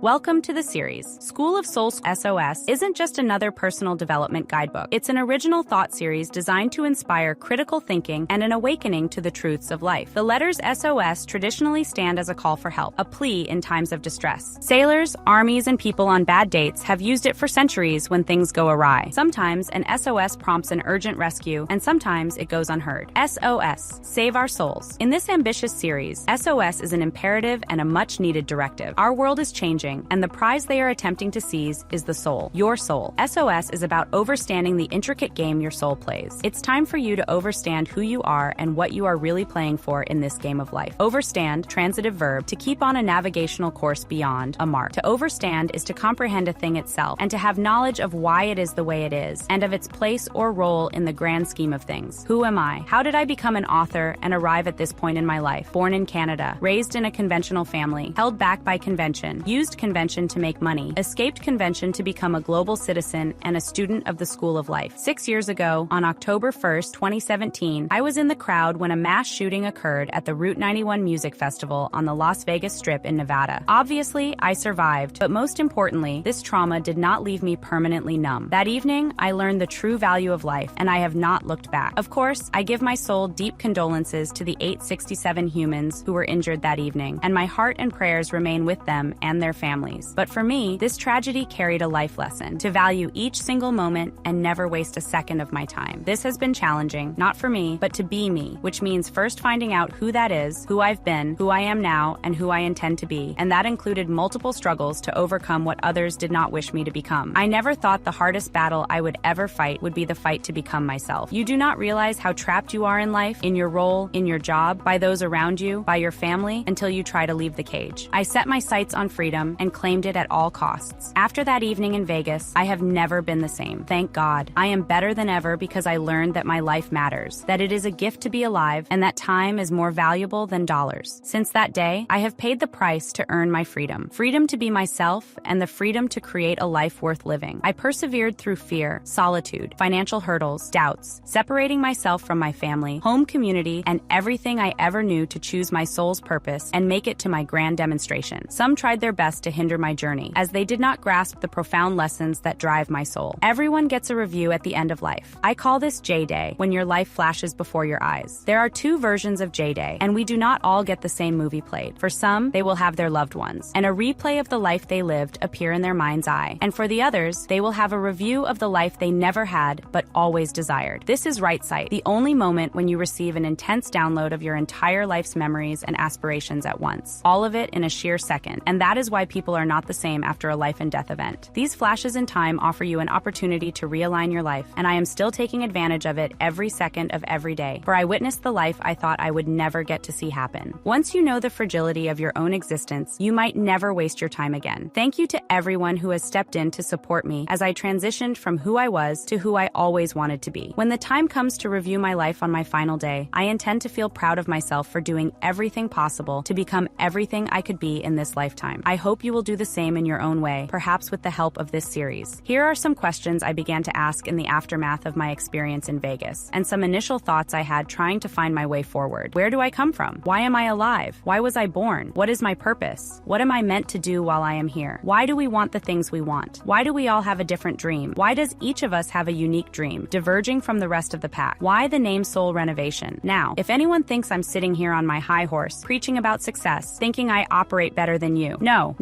Welcome to the series. School of Souls SOS isn't just another personal development guidebook. It's an original thought series designed to inspire critical thinking and an awakening to the truths of life. The letters SOS traditionally stand as a call for help, a plea in times of distress. Sailors, armies, and people on bad dates have used it for centuries when things go awry. Sometimes an SOS prompts an urgent rescue, and sometimes it goes unheard. SOS, Save Our Souls. In this ambitious series, SOS is an imperative and a much-needed directive. Our world is changing, and the prize they are attempting to seize is the soul, your soul. SOS is about overstanding the intricate game your soul plays. It's time for you to overstand who you are and what you are really playing for in this game of life. Overstand, transitive verb, to keep on a navigational course beyond a mark. To overstand is to comprehend a thing itself and to have knowledge of why it is the way it is and of its place or role in the grand scheme of things. Who am I? How did I become an author and arrive at this point in my life? Born in Canada, raised in a conventional family, held back by convention, used convention to make money, escaped convention to become a global citizen and a student of the School of Life. 6 years ago, on October 1st, 2017, I was in the crowd when a mass shooting occurred at the Route 91 Music Festival on the Las Vegas Strip in Nevada. Obviously, I survived, but most importantly, this trauma did not leave me permanently numb. That evening, I learned the true value of life, and I have not looked back. Of course, I give my soul deep condolences to the 867 humans who were injured that evening, and my heart and prayers remain with them and their families. But for me, this tragedy carried a life lesson: to value each single moment and never waste a second of my time. This has been challenging, not for me, but to be me, which means first finding out who that is, who I've been, who I am now, and who I intend to be. And that included multiple struggles to overcome what others did not wish me to become. I never thought the hardest battle I would ever fight would be the fight to become myself. You do not realize how trapped you are in life, in your role, in your job, by those around you, by your family, until you try to leave the cage. I set my sights on freedom and claimed it at all costs. After that evening in Vegas, I have never been the same. Thank God. I am better than ever because I learned that my life matters, that it is a gift to be alive, and that time is more valuable than dollars. Since that day, I have paid the price to earn my freedom. Freedom to be myself and the freedom to create a life worth living. I persevered through fear, solitude, financial hurdles, doubts, separating myself from my family, home community, and everything I ever knew to choose my soul's purpose and make it to my grand demonstration. Some tried their best to hinder my journey, as they did not grasp the profound lessons that drive my soul. Everyone gets a review at the end of life. I call this J-Day, when your life flashes before your eyes. There are two versions of J-Day, and we do not all get the same movie played. For some, they will have their loved ones, and a replay of the life they lived appear in their mind's eye. And for the others, they will have a review of the life they never had, but always desired. This is Right Sight, the only moment when you receive an intense download of your entire life's memories and aspirations at once. All of it in a sheer second. And that is why people are not the same after a life and death event. These flashes in time offer you an opportunity to realign your life, and I am still taking advantage of it every second of every day, for I witnessed the life I thought I would never get to see happen. Once you know the fragility of your own existence, you might never waste your time again. Thank you to everyone who has stepped in to support me as I transitioned from who I was to who I always wanted to be. When the time comes to review my life on my final day, I intend to feel proud of myself for doing everything possible to become everything I could be in this lifetime. I hope you will do the same in your own way, perhaps with the help of this series. Here are some questions I began to ask in the aftermath of my experience in Vegas, and some initial thoughts I had trying to find my way forward. Where do I come from? Why am I alive? Why was I born? What is my purpose? What am I meant to do while I am here? Why do we want the things we want? Why do we all have a different dream? Why does each of us have a unique dream, diverging from the rest of the pack? Why the name Soul Renovation? Now, if anyone thinks I'm sitting here on my high horse, preaching about success, thinking I operate better than you, no,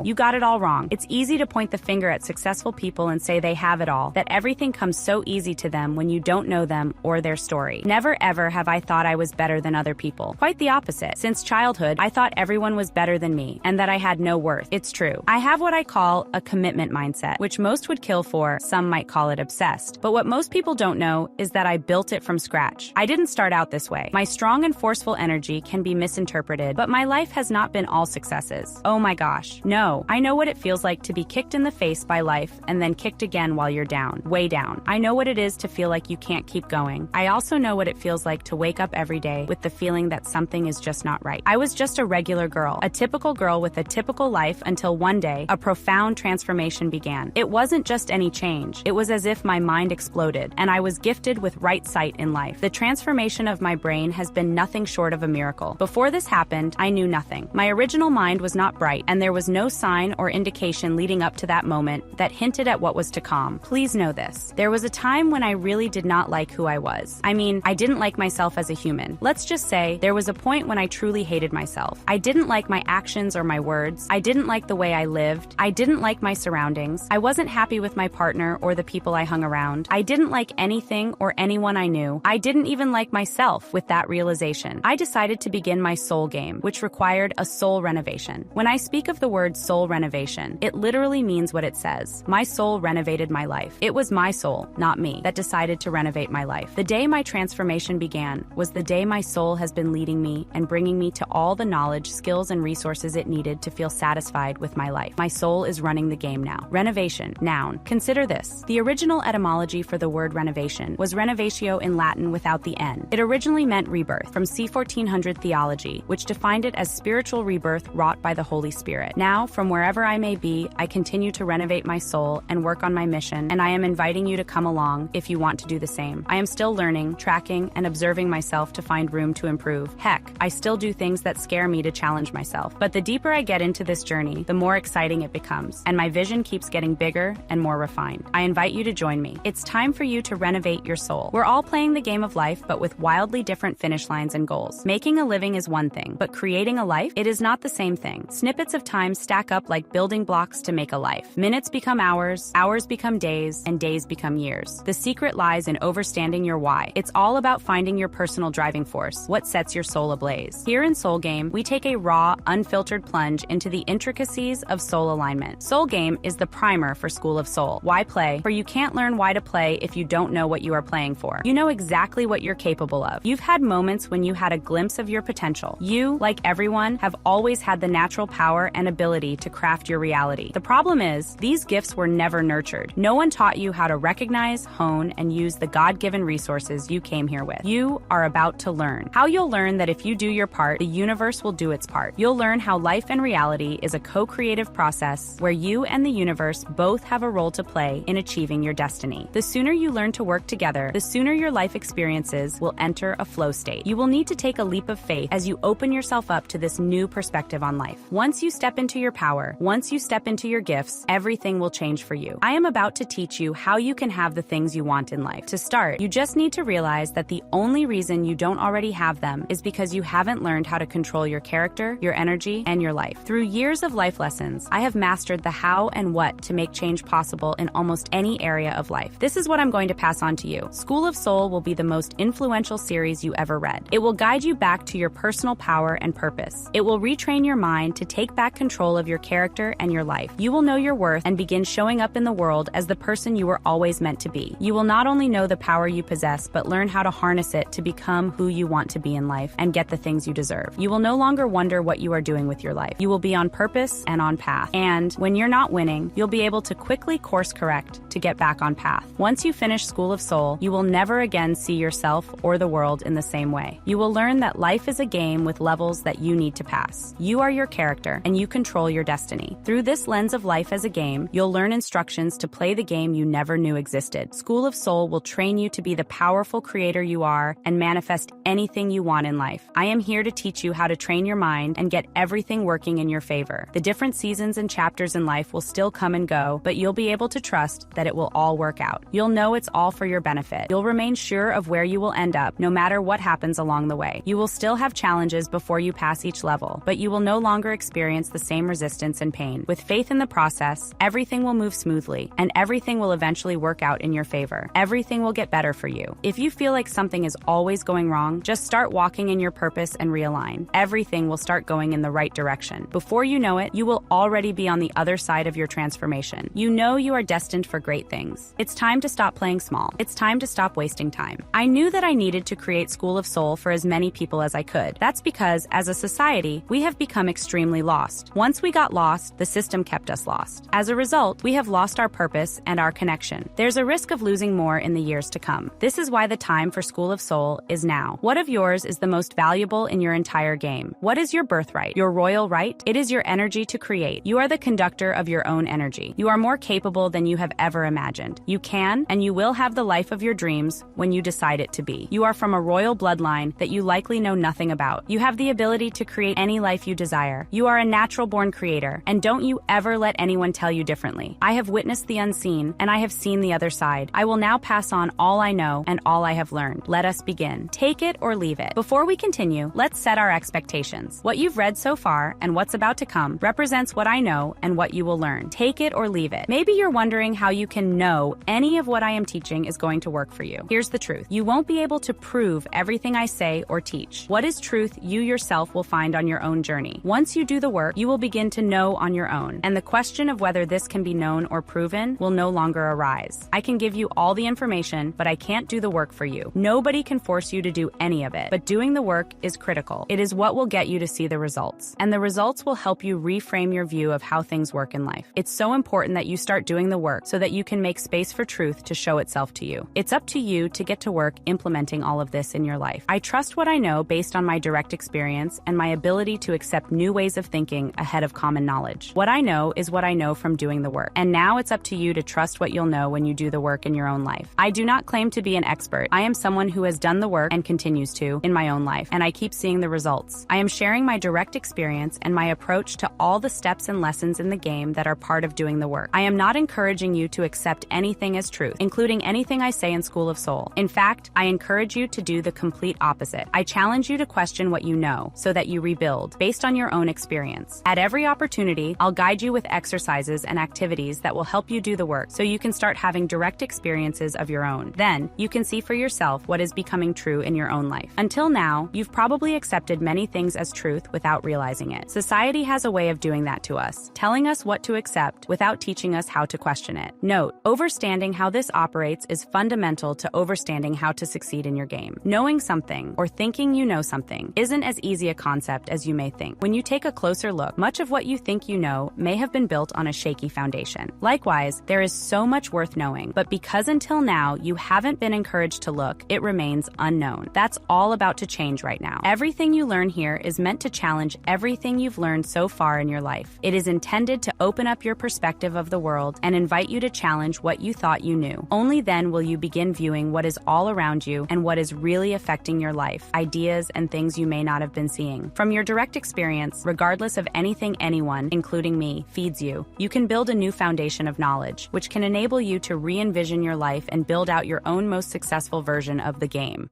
you got it all wrong. It's easy to point the finger at successful people and say they have it all, that everything comes so easy to them when you don't know them or their story. Never ever have I thought I was better than other people. Quite the opposite. Since childhood, I thought everyone was better than me and that I had no worth. It's true. I have what I call a commitment mindset, which most would kill for, some might call it obsessed. But what most people don't know is that I built it from scratch. I didn't start out this way. My strong and forceful energy can be misinterpreted, but my life has not been all successes. Oh my gosh, no. I know what it feels like to be kicked in the face by life and then kicked again while you're down, way down. I know what it is to feel like you can't keep going. I also know what it feels like to wake up every day with the feeling that something is just not right. I was just a regular girl, a typical girl with a typical life until one day, a profound transformation began. It wasn't just any change. It was as if my mind exploded, and I was gifted with right sight in life. The transformation of my brain has been nothing short of a miracle. Before this happened, I knew nothing. My original mind was not bright. bright, and there was no sign or indication leading up to that moment that hinted at what was to come. Please know this. There was a time when I really did not like who I was. I mean, I didn't like myself as a human. Let's just say there was a point when I truly hated myself. I didn't like my actions or my words. I didn't like the way I lived. I didn't like my surroundings. I wasn't happy with my partner or the people I hung around. I didn't like anything or anyone I knew. I didn't even like myself. With that realization, I decided to begin my soul game, which required a soul renovation. When I speak of the word soul renovation, it literally means what it says. My soul renovated my life. It was my soul, not me, that decided to renovate my life. The day my transformation began was the day my soul has been leading me and bringing me to all the knowledge, skills, and resources it needed to feel satisfied with my life. My soul is running the game now. Renovation, noun. Consider this. The original etymology for the word renovation was renovatio in Latin without the N. It originally meant rebirth, from c. 1400 theology, which defined it as spiritual rebirth wrought by the Holy Spirit. Now, from wherever I may be, I continue to renovate my soul and work on my mission, and I am inviting you to come along if you want to do the same. I am still learning, tracking, and observing myself to find room to improve. Heck, I still do things that scare me to challenge myself. But the deeper I get into this journey, the more exciting it becomes, and my vision keeps getting bigger and more refined. I invite you to join me. It's time for you to renovate your soul. We're all playing the game of life, but with wildly different finish lines and goals. Making a living is one thing, but creating a life, it is not the same thing. Snippets of time stack up like building blocks to make a life. Minutes become hours, hours become days, and days become years. The secret lies in overstanding your why. It's all about finding your personal driving force, what sets your soul ablaze. Here in Soul Game, we take a raw, unfiltered plunge into the intricacies of soul alignment. Soul Game is the primer for School of Soul. Why play? For you can't learn why to play if you don't know what you are playing for. You know exactly what you're capable of. You've had moments when you had a glimpse of your potential. You, like everyone, have always had the natural power and ability to craft your reality. The problem is, these gifts were never nurtured. No one taught you how to recognize, hone, and use the God-given resources you came here with. You are about to learn. How you'll learn that if you do your part, the universe will do its part. You'll learn how life and reality is a co-creative process where you and the universe both have a role to play in achieving your destiny. The sooner you learn to work together, the sooner your life experiences will enter a flow state. You will need to take a leap of faith as you open yourself up to this new perspective on life. Once you step into your power, once you step into your gifts, everything will change for you. I am about to teach you how you can have the things you want in life. To start, you just need to realize that the only reason you don't already have them is because you haven't learned how to control your character, your energy, and your life. Through years of life lessons, I have mastered the how and what to make change possible in almost any area of life. This is what I'm going to pass on to you. School of Soul will be the most influential series you ever read. It will guide you back to your personal power and purpose. It will retrain your mind to take back control of your character and your life. You will know your worth and begin showing up in the world as the person you were always meant to be. You will not only know the power you possess, but learn how to harness it to become who you want to be in life and get the things you deserve. You will no longer wonder what you are doing with your life. You will be on purpose and on path. And when you're not winning, you'll be able to quickly course correct to get back on path. Once you finish School of Soul, you will never again see yourself or the world in the same way. You will learn that life is a game with levels that you need to pass. You are your character, and you control your destiny. Through this lens of life as a game, you'll learn instructions to play the game you never knew existed. School of Soul will train you to be the powerful creator you are and manifest anything you want in life. I am here to teach you how to train your mind and get everything working in your favor. The different seasons and chapters in life will still come and go, but you'll be able to trust that it will all work out. You'll know it's all for your benefit. You'll remain sure of where you will end up, no matter what happens along the way. You will still have challenges before you pass each level, but you will no longer experience the same resistance and pain. With faith in the process, everything will move smoothly, and everything will eventually work out in your favor. Everything will get better for you. If you feel like something is always going wrong, just start walking in your purpose and realign. Everything will start going in the right direction. Before you know it, you will already be on the other side of your transformation. You know you are destined for great things. It's time to stop playing small. It's time to stop wasting time. I knew that I needed to create School of Soul for as many people as I could. That's because, as a society, we have become extremely lost. Once we got lost, the system kept us lost. As a result, we have lost our purpose and our connection. There's a risk of losing more in the years to come. This is why the time for School of Soul is now. What of yours is the most valuable in your entire game? What is your birthright? Your royal right? It is your energy to create. You are the conductor of your own energy. You are more capable than you have ever imagined. You can and you will have the life of your dreams when you decide it to be. You are from a royal bloodline that you likely know nothing about. You have the ability to create any life you desire. You are a natural-born creator, and don't you ever let anyone tell you differently. I have witnessed the unseen, and I have seen the other side. I will now pass on all I know and all I have learned. Let us begin. Take it or leave it. Before we continue, let's set our expectations. What you've read so far and what's about to come represents what I know and what you will learn. Take it or leave it. Maybe you're wondering how you can know any of what I am teaching is going to work for you. Here's the truth. You won't be able to prove everything I say or teach. What is truth, you yourself will find on your own journey. Once you do the work, you will begin to know on your own, and the question of whether this can be known or proven will no longer arise. I can give you all the information, but I can't do the work for you. Nobody can force you to do any of it, but doing the work is critical. It is what will get you to see the results, and the results will help you reframe your view of how things work in life. It's so important that you start doing the work so that you can make space for truth to show itself to you. It's up to you to get to work implementing all of this in your life. I trust what I know based on my direct experience and my ability to accept new ways of thinking ahead of common knowledge. What I know is what I know from doing the work, and now it's up to you to trust what you'll know when you do the work in your own life. I do not claim to be an expert. I am someone who has done the work and continues to in my own life, and I keep seeing the results. I am sharing my direct experience and my approach to all the steps and lessons in the game that are part of doing the work. I am not encouraging you to accept anything as truth, including anything I say in School of Soul. In fact, I encourage you to do the complete opposite. I challenge you to question what you know so that you rebuild based on your own experience. At every opportunity, I'll guide you with exercises and activities that will help you do the work so you can start having direct experiences of your own. Then, you can see for yourself what is becoming true in your own life. Until now, you've probably accepted many things as truth without realizing it. Society has a way of doing that to us, telling us what to accept without teaching us how to question it. Note, overstanding how this operates is fundamental to overstanding how to succeed in your game. Knowing something, or thinking you know something, isn't as easy a concept as you may think. When you take a closer look, much of what you think you know may have been built on a shaky foundation. Likewise, there is so much worth knowing, but because until now you haven't been encouraged to look, it remains unknown. That's all about to change right now. Everything you learn here is meant to challenge everything you've learned so far in your life. It is intended to open up your perspective of the world and invite you to challenge what you thought you knew. Only then will you begin viewing what is all around you and what is really affecting your life, ideas and things you may not have been seeing. From your direct experience, regardless of anything anyone, including me, feeds you, you can build a new foundation of knowledge, which can enable you to re-envision your life and build out your own most successful version of the game.